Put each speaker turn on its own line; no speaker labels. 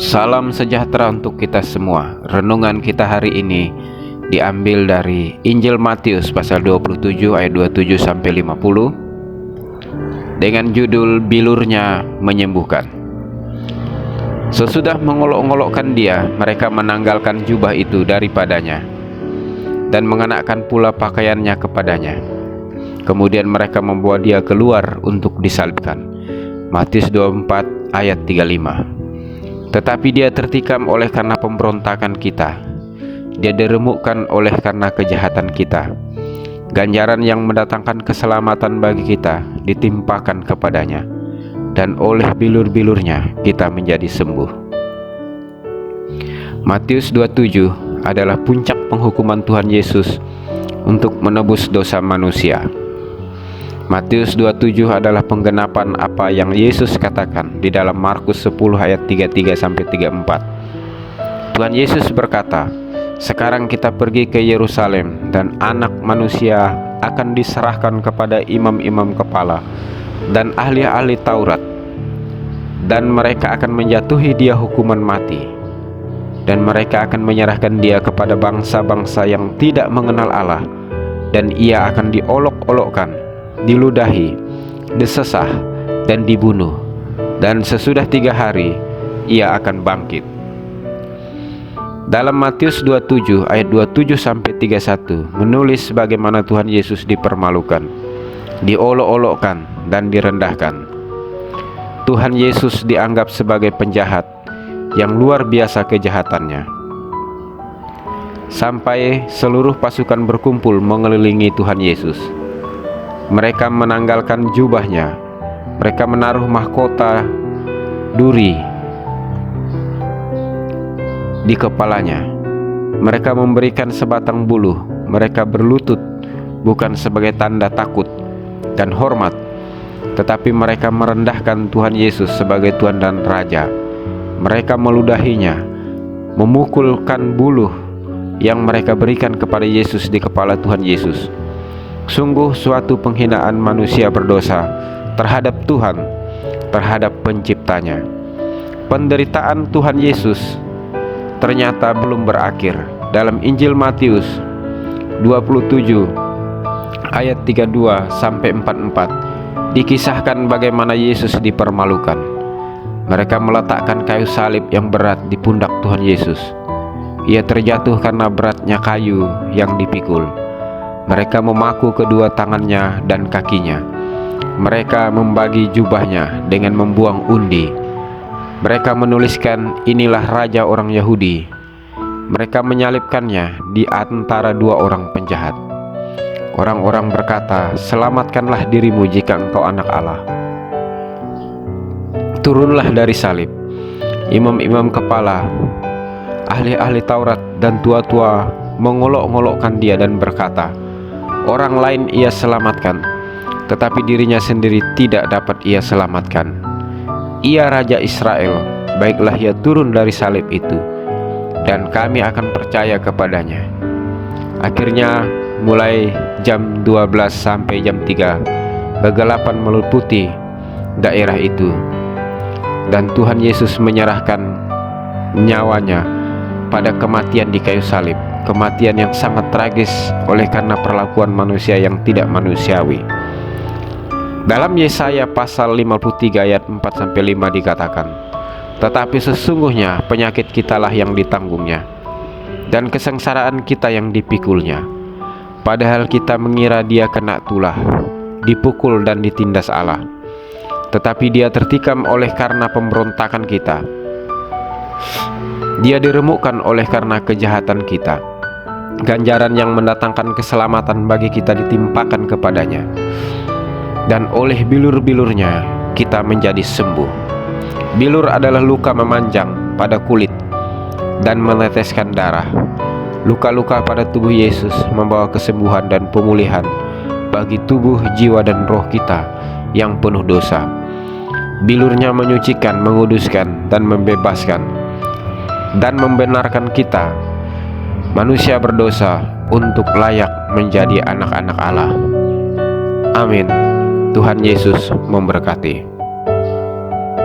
Salam sejahtera untuk kita semua. Renungan kita hari ini diambil dari Injil Matius pasal 27 ayat 27 sampai 50 dengan judul Bilurnya Menyembuhkan. Sesudah mengolok-olokkan dia, mereka menanggalkan jubah itu daripadanya dan mengenakan pula pakaiannya kepadanya. Kemudian mereka membawa dia keluar untuk disalibkan. Matius 24 ayat 35. Tetapi dia tertikam oleh karena pemberontakan kita, dia diremukkan oleh karena kejahatan kita. Ganjaran yang mendatangkan keselamatan bagi kita ditimpakan kepadanya, dan oleh bilur-bilurnya kita menjadi sembuh. Matius 27 adalah puncak penghukuman Tuhan Yesus untuk menebus dosa manusia. Matius 27 adalah penggenapan apa yang Yesus katakan di dalam Markus 10 ayat 33-34. Tuhan Yesus berkata, "Sekarang kita pergi ke Yerusalem, dan Anak Manusia akan diserahkan kepada imam-imam kepala dan ahli-ahli Taurat, dan mereka akan menjatuhi dia hukuman mati, dan mereka akan menyerahkan dia kepada bangsa-bangsa yang tidak mengenal Allah, dan ia akan diolok-olokkan, diludahi, disesah, dan dibunuh, dan sesudah 3 hari ia akan bangkit." Dalam Matius 27 ayat 27-31 menulis bagaimana Tuhan Yesus dipermalukan, diolok-olokkan, dan direndahkan. Tuhan Yesus dianggap sebagai penjahat yang luar biasa kejahatannya, sampai seluruh pasukan berkumpul mengelilingi Tuhan Yesus. Mereka menanggalkan jubahnya, mereka menaruh mahkota duri di kepalanya, mereka memberikan sebatang buluh, mereka berlutut bukan sebagai tanda takut dan hormat, tetapi mereka merendahkan Tuhan Yesus sebagai Tuhan dan Raja. Mereka meludahinya, memukulkan buluh yang mereka berikan kepada Yesus di kepala Tuhan Yesus. Sungguh suatu penghinaan manusia berdosa terhadap Tuhan, terhadap penciptanya. Penderitaan Tuhan Yesus ternyata belum berakhir. Dalam Injil Matius 27 ayat 32-44 dikisahkan bagaimana Yesus dipermalukan. Mereka meletakkan kayu salib yang berat di pundak Tuhan Yesus. Ia terjatuh karena beratnya kayu yang dipikul. Mereka memaku kedua tangannya dan kakinya. Mereka membagi jubahnya dengan membuang undi. Mereka menuliskan, "Inilah Raja orang Yahudi." Mereka menyalibkannya di antara 2 orang penjahat. Orang-orang berkata, "Selamatkanlah dirimu jika engkau anak Allah. Turunlah dari salib." Imam-imam kepala, ahli-ahli Taurat, dan tua-tua mengolok-olokkan dia dan berkata, "Orang lain ia selamatkan, tetapi dirinya sendiri tidak dapat ia selamatkan. Ia Raja Israel, baiklah ia turun dari salib itu, dan kami akan percaya kepadanya." Akhirnya mulai jam 12 sampai jam 3 kegelapan meliputi daerah itu, dan Tuhan Yesus menyerahkan nyawanya pada kematian di kayu salib. Kematian yang sangat tragis oleh karena perlakuan manusia yang tidak manusiawi. Dalam Yesaya pasal 53 ayat 4-5 dikatakan, "Tetapi sesungguhnya penyakit kitalah yang ditanggungnya, dan kesengsaraan kita yang dipikulnya. Padahal kita mengira dia kena tulah, dipukul dan ditindas Allah. Tetapi dia tertikam oleh karena pemberontakan kita, dia diremukkan oleh karena kejahatan kita. Ganjaran yang mendatangkan keselamatan bagi kita ditimpakan kepadanya, dan oleh bilur-bilurnya kita menjadi sembuh." Bilur adalah luka memanjang pada kulit dan meneteskan darah. Luka-luka pada tubuh Yesus membawa kesembuhan dan pemulihan bagi tubuh, jiwa, dan roh kita yang penuh dosa. Bilurnya menyucikan, menguduskan, dan membebaskan, dan membenarkan kita, manusia berdosa, untuk layak menjadi anak-anak Allah. Amin. Tuhan Yesus memberkati.